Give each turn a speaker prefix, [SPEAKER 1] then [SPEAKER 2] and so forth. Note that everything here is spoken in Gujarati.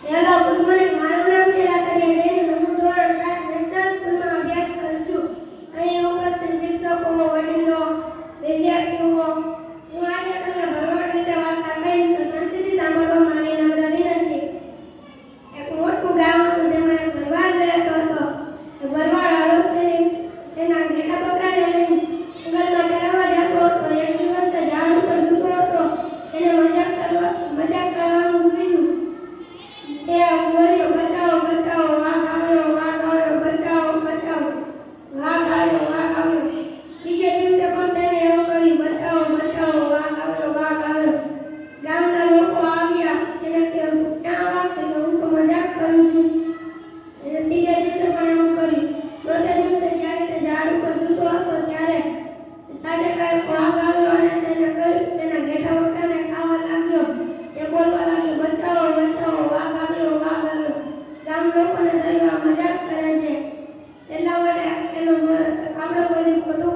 [SPEAKER 1] Hello, good morning. મારું નામ છે રાતડિયા જૈન. હું ધોરણ 7 નેશનલ સ્કૂલમાં અભ્યાસ કરું છું. અહીં ઉપસ્થિત શિક્ષકો, વડીલો, વિદ્યાર્થીઓ, હું આજે તમને ભરવાડ વિશે વાર્તા કહીશ તો શાંતિથી સાંભળવા મારી નમ્ર વિનંતી. એક મોટું ગામ હતું, તેમાં એક ભરવાડ રહેતો હતો. એ ભરવાડ હરોજ તેના ઘેટા બકરાને લઈને જંગલમાં ચરાવવા જતો હતો. એક દિવસ તે ઝાડ ઉપર સૂતો હતો. એને મજાક કરવાનું સૂઝ્યું. તે બોલ્યો, બચાવો બચાવો, વાઘ આવ્યો, બચાવો બચાવો, વાઘ આવ્યો. બીજે દિવસે પણ તેને એવું કહ્યું, બચાવો બચાવો, વાઘ આવ્યો. ગામના લોકો આવ્યા. એને કહ્યું, તું ક્યાં વાગતી? કે હું તો મજાક કરું છું. એને ત્રીજા દિવસે પણ એવું કર્યું. ચોથા દિવસે જ્યારે તે ઝાડ ઉપર સૂતો હતો ત્યારે સાચે કાંઈક વાઘ આવ્યો અને તેને કહ્યું, તેના ઘેટા બકરાને ખાવા લાગ્યો. તે બોલવા લાગ્યો, બચાવો બચાવો, વાઘ આવ્યો. ગામ લોકોને થયું, આ મજાક કરે છે, એટલા માટે આપણે કોઈ ખોટું